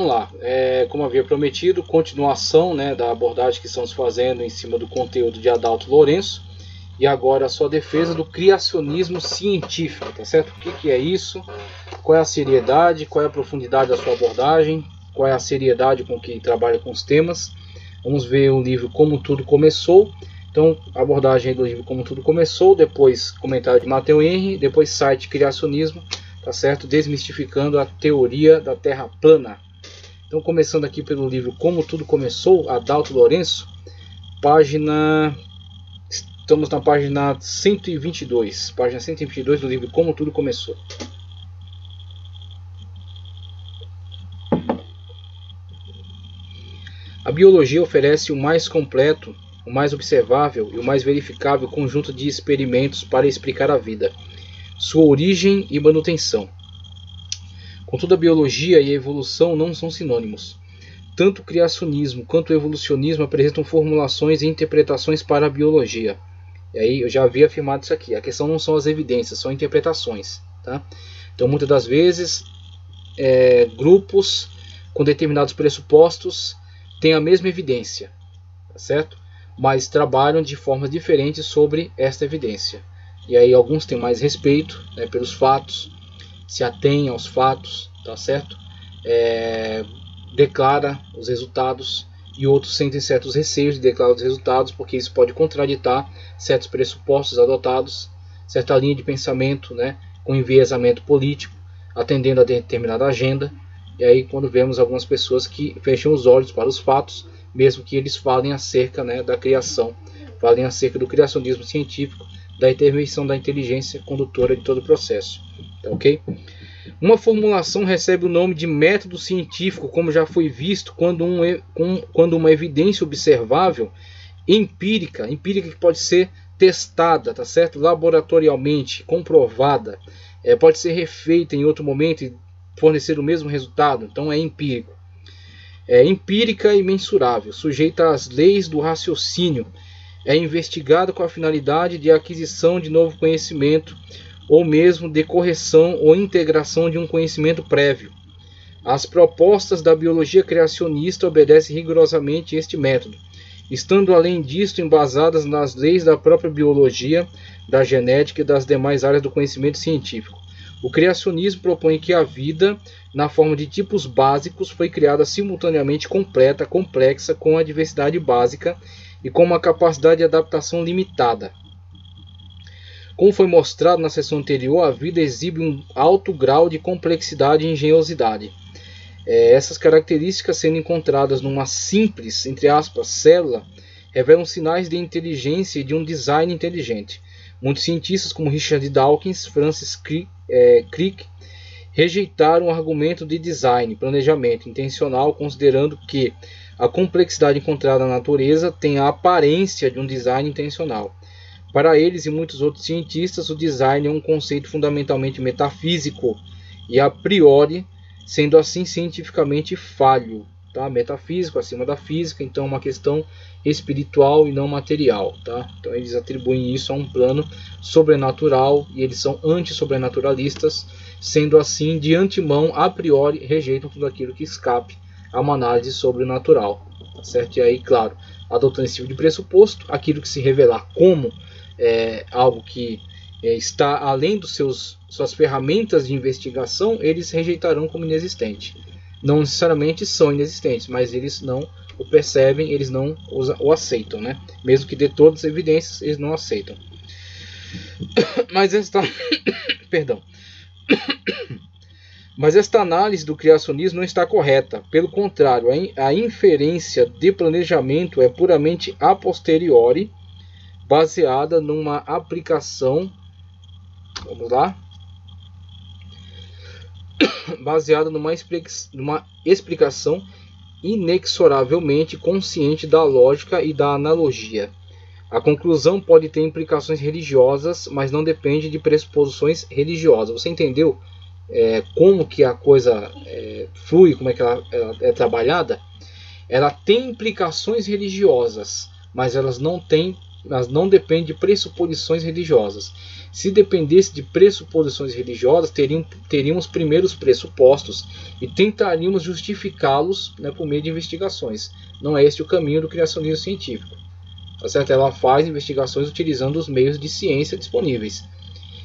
vamos lá. Como havia prometido, continuação, né, da abordagem que estamos fazendo em cima do conteúdo de Adalto Lourenço. E agora a sua defesa do criacionismo científico, tá certo? O que é isso? Qual é a seriedade? Qual é a profundidade da sua abordagem? Qual é a seriedade com que trabalha com os temas? Vamos ver o livro Como Tudo Começou. Então, a abordagem do livro Como Tudo Começou, depois comentário de Matteo Henry, depois site Criacionismo, tá certo? Desmistificando a teoria da Terra plana. Então, começando aqui pelo livro Como Tudo Começou, Adalto Lourenço, estamos na página 122, página 122 do livro Como Tudo Começou. A biologia oferece o mais completo, o mais observável e o mais verificável conjunto de experimentos para explicar a vida, sua origem e manutenção. Contudo, a biologia e a evolução não são sinônimos. Tanto o criacionismo quanto o evolucionismo apresentam formulações e interpretações para a biologia. E aí eu já havia afirmado isso aqui. A questão não são as evidências, são interpretações. Tá? Então, muitas das vezes, grupos com determinados pressupostos têm a mesma evidência, tá certo? Mas trabalham de forma diferente sobre esta evidência. E aí alguns têm mais respeito, né, pelos fatos, se atêm aos fatos, tá certo? Declara os resultados, e outros sentem certos receios de declarar os resultados, porque isso pode contraditar certos pressupostos adotados, certa linha de pensamento, né, com enviesamento político, atendendo a determinada agenda. E aí quando vemos algumas pessoas que fecham os olhos para os fatos, mesmo que eles falem acerca, né, da criação, falem acerca do criacionismo científico, da intervenção da inteligência condutora de todo o processo. Tá, ok? Uma formulação recebe o nome de método científico, como já foi visto, quando uma evidência observável, empírica que pode ser testada, tá certo? Laboratorialmente, comprovada, pode ser refeita em outro momento e fornecer o mesmo resultado. Então é empírico. É empírica e mensurável, sujeita às leis do raciocínio, é investigada com a finalidade de aquisição de novo conhecimento, ou mesmo de correção ou integração de um conhecimento prévio. As propostas da biologia criacionista obedecem rigorosamente este método, estando além disto embasadas nas leis da própria biologia, da genética e das demais áreas do conhecimento científico. O criacionismo propõe que a vida, na forma de tipos básicos, foi criada simultaneamente completa, complexa, com a diversidade básica e com uma capacidade de adaptação limitada. Como foi mostrado na sessão anterior, a vida exibe um alto grau de complexidade e engenhosidade. Essas características, sendo encontradas numa simples, entre aspas, célula, revelam sinais de inteligência e de um design inteligente. Muitos cientistas, como Richard Dawkins, Francis Crick, rejeitaram o argumento de design, planejamento intencional, considerando que a complexidade encontrada na natureza tem a aparência de um design intencional. Para eles e muitos outros cientistas, o design é um conceito fundamentalmente metafísico e a priori, sendo assim cientificamente falho. Tá? Metafísico acima da física, então é uma questão espiritual e não material. Tá? Então eles atribuem isso a um plano sobrenatural e eles são antissobrenaturalistas, sendo assim, de antemão, a priori, rejeitam tudo aquilo que escape a uma análise sobrenatural. Tá certo? E aí, claro, adotando esse tipo de pressuposto, aquilo que se revelar como algo que está além dos suas ferramentas de investigação, eles rejeitarão como inexistente. Não necessariamente são inexistentes, mas eles não o percebem, eles não o aceitam, né? Mesmo que dê todas as evidências, eles não aceitam. Mas esta análise do criacionismo não está correta. Pelo contrário, a inferência de planejamento é puramente a posteriori, baseada numa aplicação, baseada numa explicação inexoravelmente consciente da lógica e da analogia. A conclusão pode ter implicações religiosas, mas não depende de pressuposições religiosas. Você entendeu como que a coisa flui, como é que ela é trabalhada? Ela tem implicações religiosas, mas elas não têm não depende de pressuposições religiosas. Se dependesse de pressuposições religiosas, teríamos primeiro os pressupostos e tentaríamos justificá-los, né, por meio de investigações. Não é este o caminho do criacionismo científico. Tá certo? Ela faz investigações utilizando os meios de ciência disponíveis.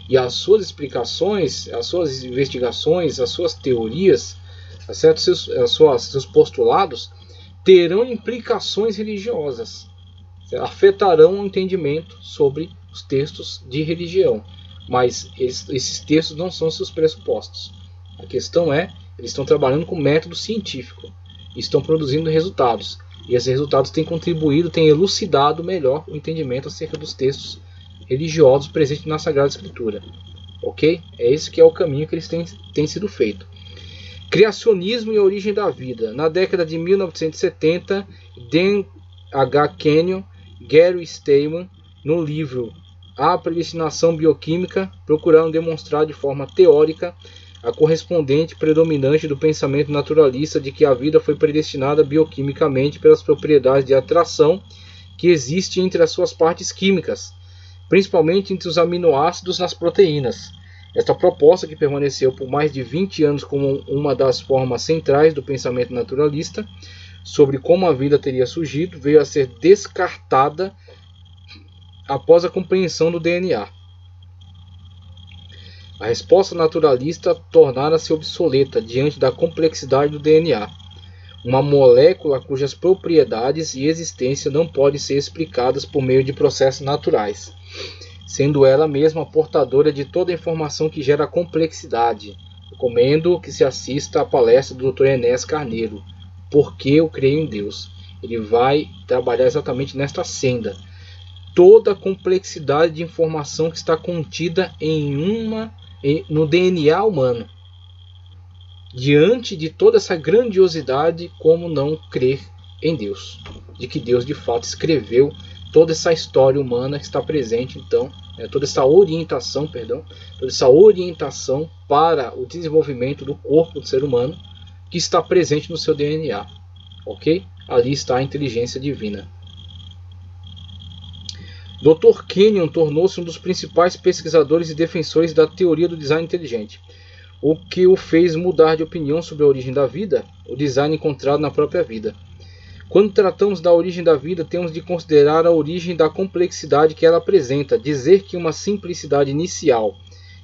E as suas explicações, as suas investigações, as suas teorias, tá certo? Seus postulados terão implicações religiosas, afetarão o entendimento sobre os textos de religião, mas esses textos não são seus pressupostos. A questão é, eles estão trabalhando com método científico, estão produzindo resultados, e esses resultados têm contribuído, têm elucidado melhor o entendimento acerca dos textos religiosos presentes na Sagrada Escritura. Ok? É esse que é o caminho que eles têm sido feito. Criacionismo e a origem da vida. Na década de 1970, Dan H. Kenyon, Gary Stayman, no livro A Predestinação Bioquímica, procuraram demonstrar de forma teórica a correspondente predominante do pensamento naturalista de que a vida foi predestinada bioquimicamente pelas propriedades de atração que existem entre as suas partes químicas, principalmente entre os aminoácidos nas proteínas. Esta proposta, que permaneceu por mais de 20 anos como uma das formas centrais do pensamento naturalista sobre como a vida teria surgido, veio a ser descartada após a compreensão do DNA. A resposta naturalista tornara-se obsoleta diante da complexidade do DNA, uma molécula cujas propriedades e existência não podem ser explicadas por meio de processos naturais, sendo ela mesma portadora de toda a informação que gera complexidade. Recomendo que se assista à palestra do Dr. Enéas Carneiro, Por que eu creio em Deus. Ele vai trabalhar exatamente nesta senda. Toda a complexidade de informação que está contida no DNA humano. Diante de toda essa grandiosidade, como não crer em Deus? De que Deus de fato escreveu toda essa história humana que está presente, então, toda essa orientação para o desenvolvimento do corpo do ser humano que está presente no seu DNA, ok? Ali está a inteligência divina. Dr. Kenyon tornou-se um dos principais pesquisadores e defensores da teoria do design inteligente, o que o fez mudar de opinião sobre a origem da vida, o design encontrado na própria vida. Quando tratamos da origem da vida, temos de considerar a origem da complexidade que ela apresenta. Dizer que uma simplicidade inicial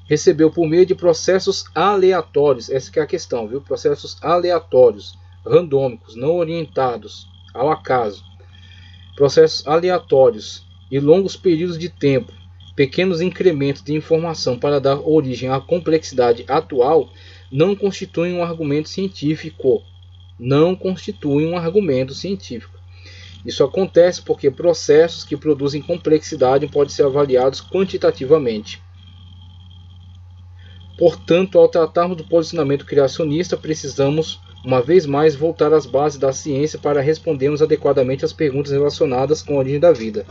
recebeu por meio de processos aleatórios, essa que é a questão, viu? Processos aleatórios, randômicos, não orientados ao acaso, processos aleatórios e longos períodos de tempo, pequenos incrementos de informação para dar origem à complexidade atual, não constituem um argumento científico. Não constitui um argumento científico. Isso acontece porque processos que produzem complexidade podem ser avaliados quantitativamente. Portanto, ao tratarmos do posicionamento criacionista, precisamos, uma vez mais, voltar às bases da ciência para respondermos adequadamente às perguntas relacionadas com a origem da vida.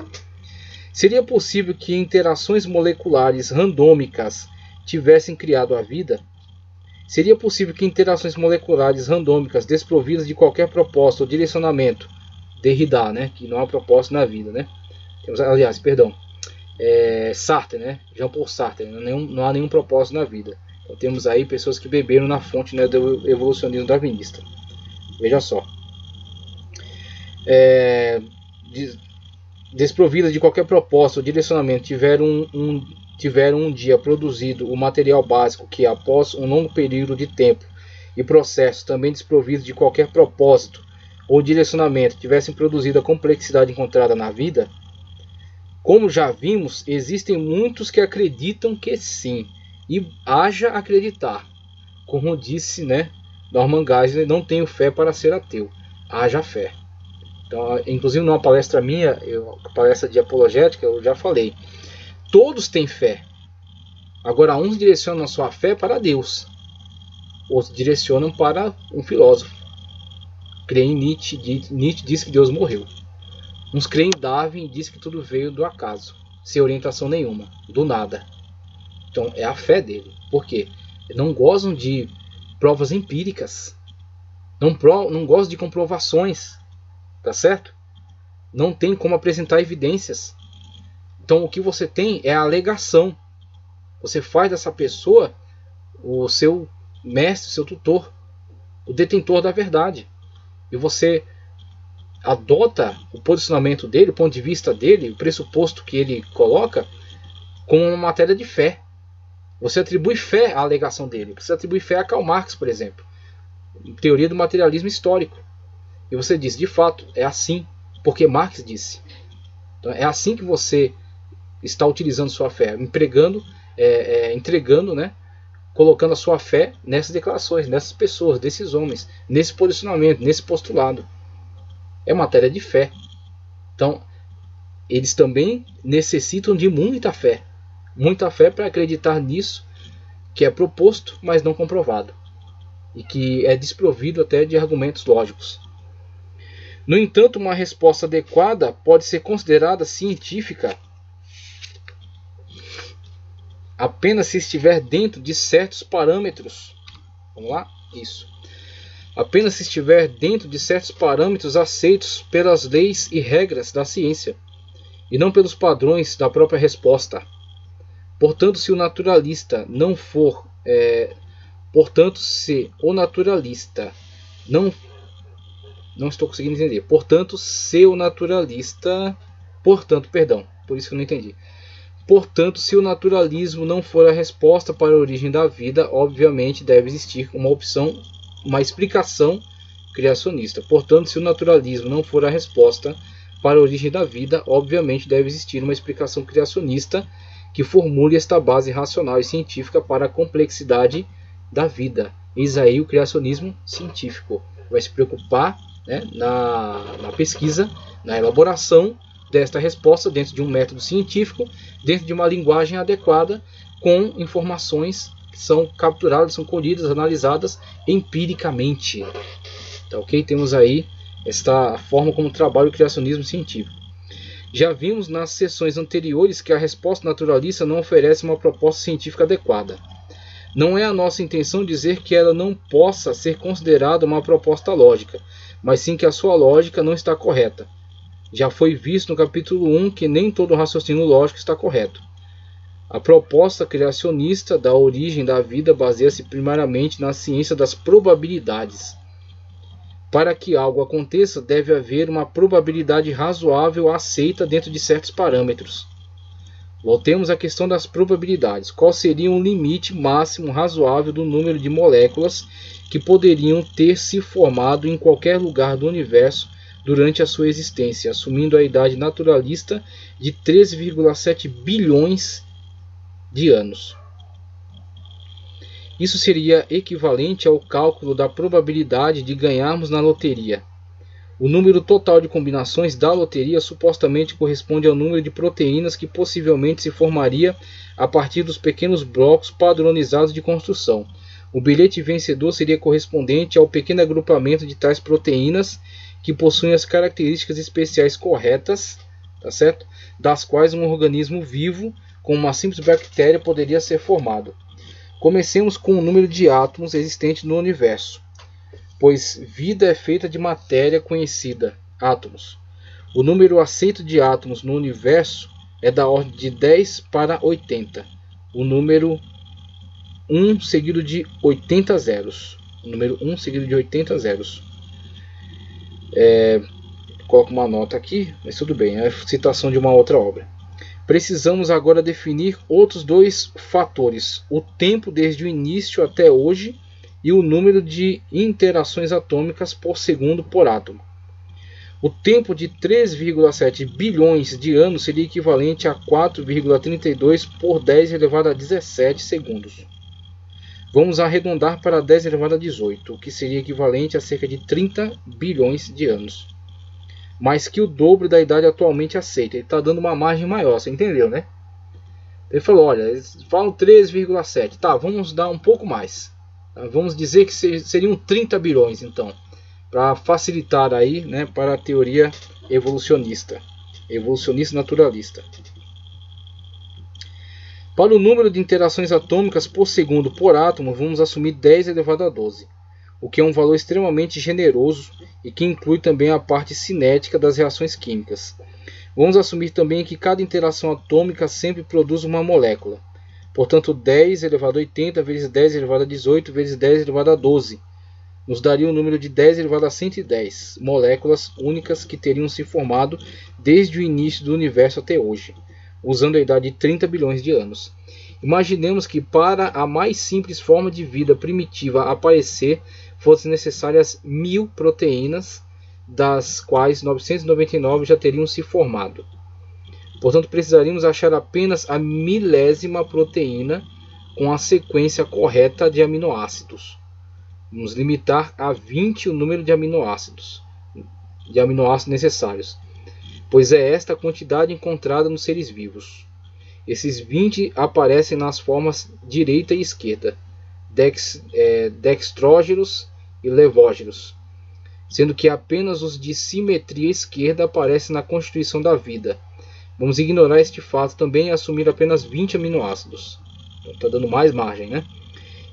Seria possível que interações moleculares randômicas tivessem criado a vida? Seria possível que interações moleculares randômicas desprovidas de qualquer propósito ou direcionamento, Derrida, né, que não há propósito na vida, né? Sartre, né, Jean-Paul Sartre, não há nenhum propósito na vida. Então temos aí pessoas que beberam na fonte, né, do evolucionismo darwinista. Veja só. Desprovidas de qualquer propósito ou direcionamento, tiveram um dia produzido o material básico que, após um longo período de tempo e processo também desprovidos de qualquer propósito ou direcionamento, tivessem produzido a complexidade encontrada na vida? Como já vimos, existem muitos que acreditam que sim, e haja acreditar. Como disse, né, Norman Geisler, não tenho fé para ser ateu, haja fé. Então, inclusive numa palestra minha, palestra de apologética, eu já falei, todos têm fé. Agora, uns direcionam a sua fé para Deus. Outros direcionam para um filósofo. Creem em Nietzsche. Nietzsche diz que Deus morreu. Uns creem em Darwin e diz que tudo veio do acaso. Sem orientação nenhuma. Do nada. Então, é a fé dele. Por quê? Não gozam de provas empíricas. Não gozam de comprovações. Tá certo? Não tem como apresentar evidências. Então o que você tem é a alegação. Você faz dessa pessoa o seu mestre, seu tutor, o detentor da verdade. E você adota o posicionamento dele, o ponto de vista dele, o pressuposto que ele coloca como uma matéria de fé. Você atribui fé à alegação dele. Você atribui fé a Karl Marx, por exemplo. Teoria do materialismo histórico. E você diz, de fato, é assim, porque Marx disse. Então, é assim que você está utilizando sua fé, entregando, né, colocando a sua fé nessas declarações, nessas pessoas, desses homens, nesse posicionamento, nesse postulado. É matéria de fé. Então, eles também necessitam de muita fé para acreditar nisso que é proposto, mas não comprovado, e que é desprovido até de argumentos lógicos. No entanto, uma resposta adequada pode ser considerada científica apenas se estiver dentro de certos parâmetros. Vamos lá? Isso. Apenas se estiver dentro de certos parâmetros aceitos pelas leis e regras da ciência, e não pelos padrões da própria resposta. Portanto, se o naturalista não for... portanto, se o naturalista não estou conseguindo entender. Portanto, se o naturalista... perdão, por isso que eu não entendi. Portanto, se o naturalismo não for a resposta para a origem da vida, obviamente deve existir uma explicação criacionista. Portanto, se o naturalismo não for a resposta para a origem da vida, obviamente deve existir uma explicação criacionista que formule esta base racional e científica para a complexidade da vida. Eis aí o criacionismo científico. Vai se preocupar, né, na pesquisa, na elaboração desta resposta dentro de um método científico, dentro de uma linguagem adequada, com informações que são capturadas, são colhidas, analisadas empiricamente. Tá, ok? Temos aí esta forma como trabalha o criacionismo científico. Já vimos nas sessões anteriores que a resposta naturalista não oferece uma proposta científica adequada. Não é a nossa intenção dizer que ela não possa ser considerada uma proposta lógica, mas sim que a sua lógica não está correta. Já foi visto no capítulo 1 que nem todo raciocínio lógico está correto. A proposta criacionista da origem da vida baseia-se primariamente na ciência das probabilidades. Para que algo aconteça, deve haver uma probabilidade razoável aceita dentro de certos parâmetros. Voltemos à questão das probabilidades. Qual seria um limite máximo razoável do número de moléculas que poderiam ter se formado em qualquer lugar do universo durante a sua existência, assumindo a idade naturalista de 13,7 bilhões de anos? Isso seria equivalente ao cálculo da probabilidade de ganharmos na loteria. O número total de combinações da loteria supostamente corresponde ao número de proteínas que possivelmente se formaria a partir dos pequenos blocos padronizados de construção. O bilhete vencedor seria correspondente ao pequeno agrupamento de tais proteínas que possuem as características especiais corretas, tá certo? Das quais um organismo vivo, com uma simples bactéria, poderia ser formado. Comecemos com o número de átomos existentes no universo, pois vida é feita de matéria conhecida, átomos. O número aceito de átomos no universo é da ordem de 10 para 80. O número 1 seguido de 80 zeros. O número 1 seguido de 80 zeros. Coloco uma nota aqui, mas tudo bem, é a citação de uma outra obra. Precisamos agora definir outros dois fatores: o tempo desde o início até hoje e o número de interações atômicas por segundo por átomo. O tempo de 3,7 bilhões de anos seria equivalente a 4,32 por 10 elevado a 17 segundos. Vamos arredondar para 10 elevado a 18, o que seria equivalente a cerca de 30 bilhões de anos. Mais que o dobro da idade atualmente aceita. Ele está dando uma margem maior, você entendeu, né? Ele falou, olha, eles falam 3,7. Tá, vamos dar um pouco mais. Tá? Vamos dizer que seriam 30 bilhões, então. Para facilitar aí, né, para a teoria evolucionista. Evolucionista naturalista. Para o número de interações atômicas por segundo por átomo, vamos assumir 10 elevado a 12, o que é um valor extremamente generoso e que inclui também a parte cinética das reações químicas. Vamos assumir também que cada interação atômica sempre produz uma molécula. Portanto, 10 elevado a 80 vezes 10 elevado a 18 vezes 10 elevado a 12 nos daria o número de 10 elevado a 110 moléculas únicas que teriam se formado desde o início do universo até hoje, usando a idade de 30 bilhões de anos. Imaginemos que para a mais simples forma de vida primitiva aparecer fossem necessárias 1000 proteínas, das quais 999 já teriam se formado. Portanto, precisaríamos achar apenas a milésima proteína com a sequência correta de aminoácidos. Vamos limitar a 20 o número de aminoácidos necessários, pois é esta a quantidade encontrada nos seres vivos. Esses 20 aparecem nas formas direita e esquerda, dextrógenos e levógenos, sendo que apenas os de simetria esquerda aparecem na constituição da vida. Vamos ignorar este fato também e assumir apenas 20 aminoácidos. Está dando mais margem, né?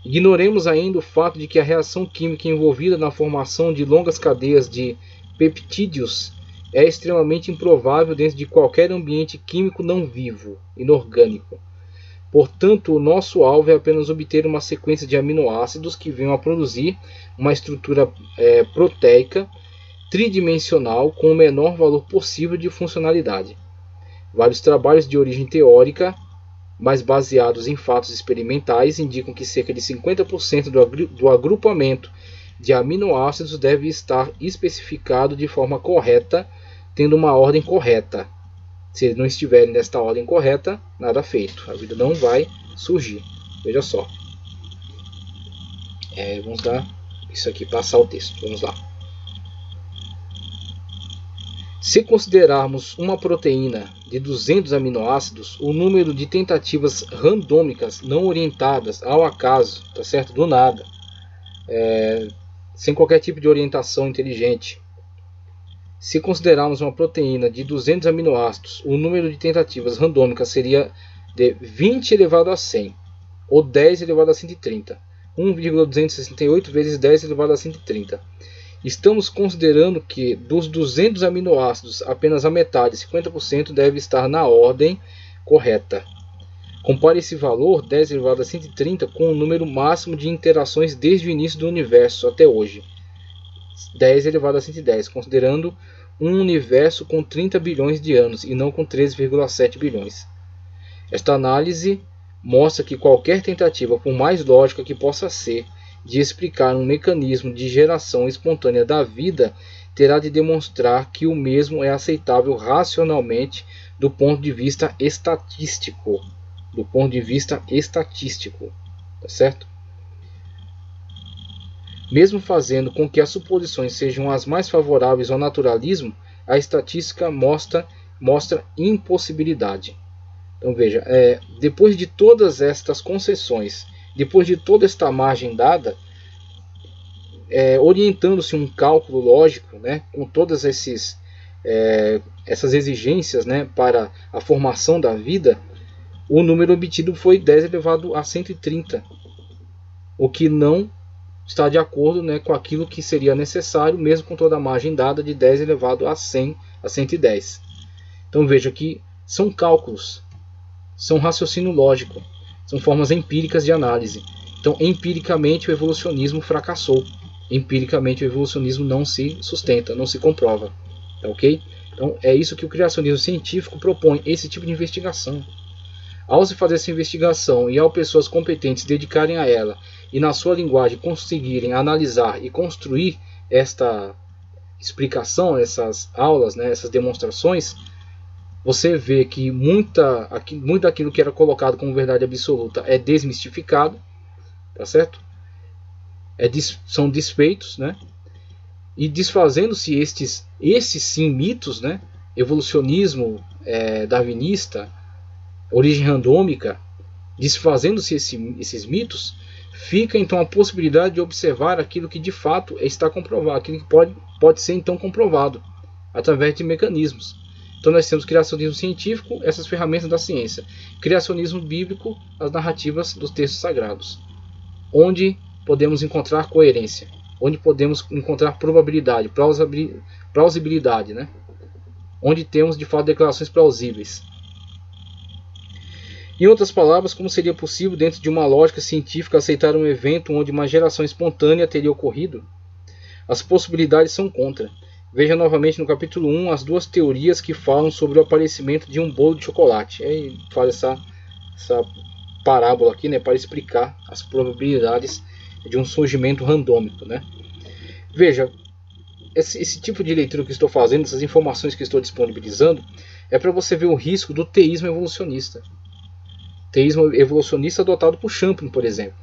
Ignoremos ainda o fato de que a reação química envolvida na formação de longas cadeias de peptídeos é extremamente improvável dentro de qualquer ambiente químico não vivo, inorgânico. Portanto, o nosso alvo é apenas obter uma sequência de aminoácidos que venham a produzir uma estrutura proteica tridimensional com o menor valor possível de funcionalidade. Vários trabalhos de origem teórica, mas baseados em fatos experimentais, indicam que cerca de 50% do agrupamento de aminoácidos deve estar especificado de forma correta, tendo uma ordem correta. Se eles não estiverem nesta ordem correta, nada feito. A vida não vai surgir. Veja só. Vamos dar isso aqui, passar o texto. Vamos lá. Se considerarmos uma proteína de 200 aminoácidos, o número de tentativas randômicas não orientadas ao acaso, tá certo? Do nada, sem qualquer tipo de orientação inteligente. Se considerarmos uma proteína de 200 aminoácidos, o número de tentativas randômicas seria de 20 elevado a 100, ou 10 elevado a 130. 1,268 vezes 10 elevado a 130. Estamos considerando que dos 200 aminoácidos, apenas a metade, 50%, deve estar na ordem correta. Compare esse valor, 10 elevado a 130, com o número máximo de interações desde o início do universo até hoje. 10 elevado a 110, considerando um universo com 30 bilhões de anos e não com 13,7 bilhões. Esta análise mostra que qualquer tentativa, por mais lógica que possa ser, de explicar um mecanismo de geração espontânea da vida, terá de demonstrar que o mesmo é aceitável racionalmente do ponto de vista estatístico. Tá certo? Mesmo fazendo com que as suposições sejam as mais favoráveis ao naturalismo, a estatística mostra impossibilidade. Então veja, depois de todas estas concessões, depois de toda esta margem dada, orientando-se um cálculo lógico, né, com todas essas exigências, né, para a formação da vida, o número obtido foi 10 elevado a 130, o que não está de acordo, né, com aquilo que seria necessário, mesmo com toda a margem dada de 10 elevado a 100 a 110. Então veja que são cálculos, são raciocínio lógico, são formas empíricas de análise. Então, empiricamente, o evolucionismo fracassou. Empiricamente, o evolucionismo não se sustenta, não se comprova. Tá ok? Então, é isso que o criacionismo científico propõe, esse tipo de investigação. Ao se fazer essa investigação e ao pessoas competentes dedicarem a ela e na sua linguagem conseguirem analisar e construir esta explicação, essas aulas, né, essas demonstrações, você vê que muito daquilo que era colocado como verdade absoluta é desmistificado, tá certo? São desfeitos, né? E desfazendo-se esses sim mitos, né? Evolucionismo darwinista, origem randômica, desfazendo-se esses mitos, fica então a possibilidade de observar aquilo que de fato está comprovado, aquilo que pode ser então comprovado através de mecanismos. Então nós temos criacionismo científico, essas ferramentas da ciência. Criacionismo bíblico, as narrativas dos textos sagrados. Onde podemos encontrar coerência. Onde podemos encontrar probabilidade, plausibilidade, né? onde temos de fato declarações plausíveis. Em outras palavras, como seria possível, dentro de uma lógica científica, aceitar um evento onde uma geração espontânea teria ocorrido? As possibilidades são contra. Veja novamente no capítulo 1 as duas teorias que falam sobre o aparecimento de um bolo de chocolate. Aí faz essa parábola aqui, né, para explicar as probabilidades de um surgimento randômico, né? Veja, esse tipo de leitura que estou fazendo, essas informações que estou disponibilizando, é para você ver o risco do teísmo evolucionista. Teísmo evolucionista adotado por Champin, por exemplo,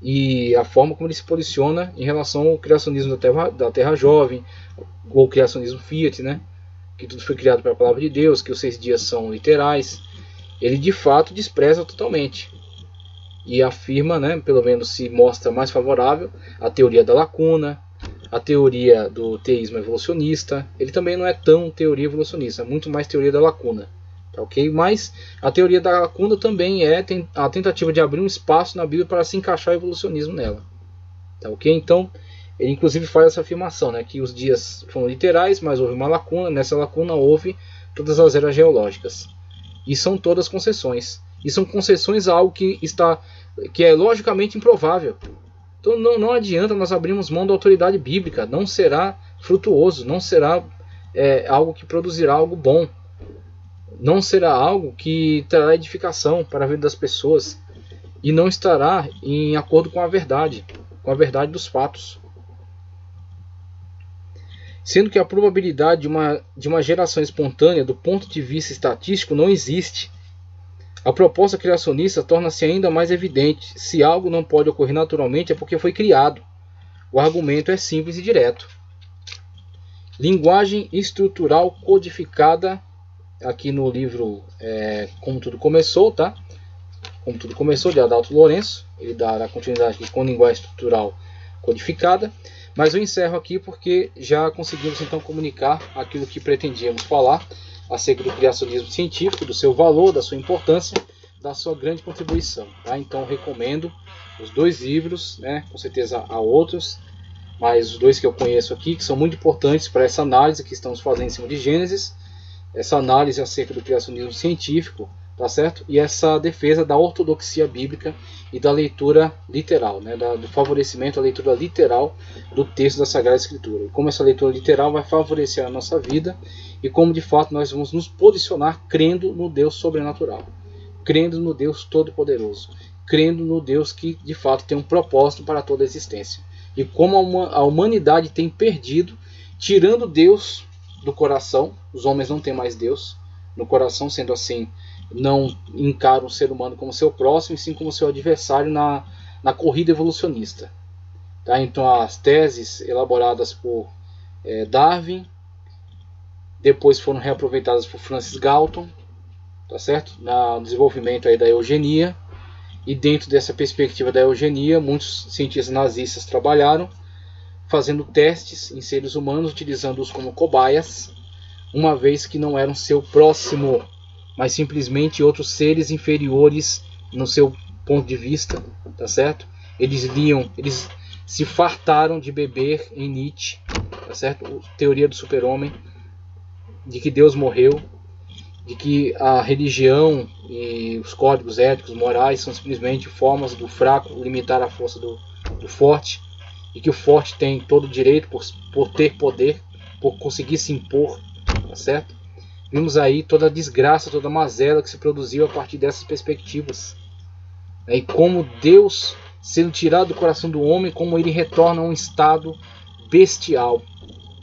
e a forma como ele se posiciona em relação ao criacionismo da Terra Jovem, ou criacionismo Fiat, né? Que tudo foi criado pela palavra de Deus, que os 6 dias são literais. Ele de fato despreza totalmente e afirma, né, pelo menos se mostra mais favorável, a teoria da lacuna, a teoria do teísmo evolucionista. Ele também não é tão teoria evolucionista, é muito mais teoria da lacuna. Tá, ok? Mas a teoria da lacuna também é a tentativa de abrir um espaço na Bíblia para se encaixar o evolucionismo nela. Tá, ok? Então, ele inclusive faz essa afirmação, né, que os dias foram literais, mas houve uma lacuna. Nessa lacuna houve todas as eras geológicas. E são todas concessões. E são concessões a algo que é logicamente improvável. Então não adianta nós abrirmos mão da autoridade bíblica. Não será frutuoso, não será algo que produzirá algo bom. Não será algo que trará edificação para a vida das pessoas. E não estará em acordo com a verdade dos fatos. Sendo que a probabilidade de uma geração espontânea do ponto de vista estatístico não existe. A proposta criacionista torna-se ainda mais evidente. Se algo não pode ocorrer naturalmente é porque foi criado. O argumento é simples e direto. Linguagem estrutural codificada, aqui no livro Como Tudo Começou, tá? Como Tudo Começou, de Adalto Lourenço. Ele dá a continuidade aqui com linguagem estrutural codificada. Mas eu encerro aqui porque já conseguimos então comunicar aquilo que pretendíamos falar acerca do criacionismo científico, do seu valor, da sua importância, da sua grande contribuição. Tá? Então recomendo os 2 livros, né? Com certeza há outros, mas os 2 que eu conheço aqui, que são muito importantes para essa análise que estamos fazendo em cima de Gênesis, essa análise acerca do criacionismo científico, tá certo? E essa defesa da ortodoxia bíblica e da leitura literal, né? Do favorecimento à leitura literal do texto da Sagrada Escritura. E como essa leitura literal vai favorecer a nossa vida e como de fato nós vamos nos posicionar crendo no Deus sobrenatural, crendo no Deus todo-poderoso, crendo no Deus que de fato tem um propósito para toda a existência. E como a humanidade tem perdido, tirando Deus do coração, os homens não têm mais Deus no coração, sendo assim, não encaram o ser humano como seu próximo, e sim como seu adversário na corrida evolucionista. Tá? Então as teses elaboradas por Darwin, depois foram reaproveitadas por Francis Galton, tá certo? No desenvolvimento aí da eugenia, e dentro dessa perspectiva da eugenia, muitos cientistas nazistas trabalharam, fazendo testes em seres humanos, utilizando-os como cobaias, uma vez que não eram seu próximo, mas simplesmente outros seres inferiores no seu ponto de vista, tá certo? Eles se fartaram de beber em Nietzsche, tá certo? Teoria do super-homem, de que Deus morreu, de que a religião e os códigos éticos, morais, são simplesmente formas do fraco limitar a força do forte, e que o forte tem todo o direito por ter poder, por conseguir se impor, tá certo? Vimos aí toda a desgraça, toda a mazela que se produziu a partir dessas perspectivas. E como Deus, sendo tirado do coração do homem, como ele retorna a um estado bestial.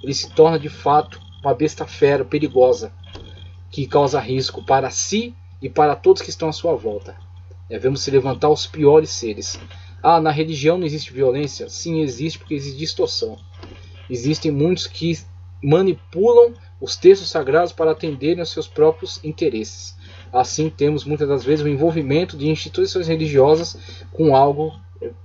Ele se torna de fato uma besta fera, perigosa, que causa risco para si e para todos que estão à sua volta. Devemos se levantar os piores seres. Na religião não existe violência? Sim, existe, porque existe distorção. Existem muitos que manipulam os textos sagrados para atenderem aos seus próprios interesses. Assim temos muitas das vezes o envolvimento de instituições religiosas com algo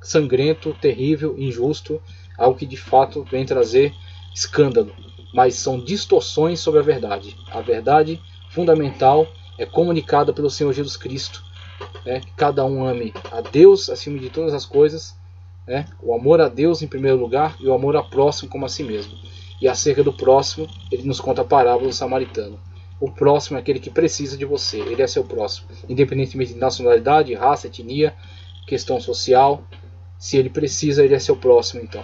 sangrento, terrível, injusto, algo que de fato vem trazer escândalo. Mas são distorções sobre a verdade. A verdade fundamental é comunicada pelo Senhor Jesus Cristo. Que cada um ame a Deus acima de todas as coisas, o amor a Deus em primeiro lugar e o amor ao próximo como a si mesmo. E acerca do próximo, ele nos conta a parábola do samaritano. O próximo é aquele que precisa de você, ele é seu próximo, independentemente de nacionalidade, raça, etnia, questão social. Se ele precisa, ele é seu próximo. Então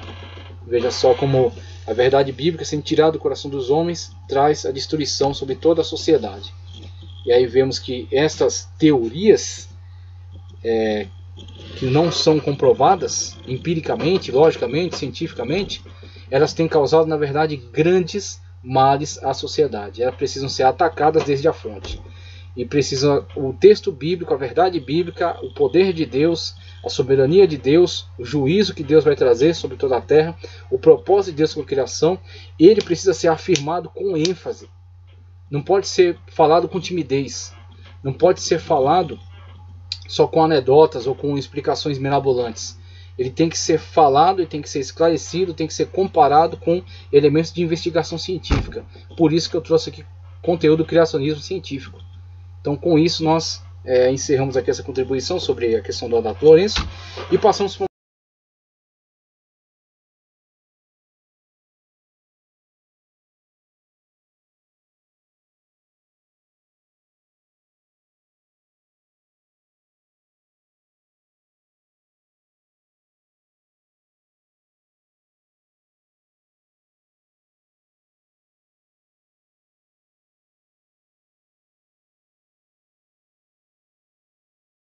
veja só como a verdade bíblica, sendo tirada do coração dos homens, traz a destruição sobre toda a sociedade. E aí vemos que estas teorias que não são comprovadas empiricamente, logicamente, cientificamente, elas têm causado, na verdade, grandes males à sociedade. Elas precisam ser atacadas desde a fonte. E precisa o texto bíblico, a verdade bíblica, o poder de Deus, a soberania de Deus, o juízo que Deus vai trazer sobre toda a terra, o propósito de Deus com a criação, ele precisa ser afirmado com ênfase. Não pode ser falado com timidez. Não pode ser falado só com anedotas ou com explicações mirabolantes. Ele tem que ser falado, ele tem que ser esclarecido, tem que ser comparado com elementos de investigação científica. Por isso que eu trouxe aqui conteúdo do criacionismo científico. Então, com isso, nós encerramos aqui essa contribuição sobre a questão do Adato Lourenço e passamos para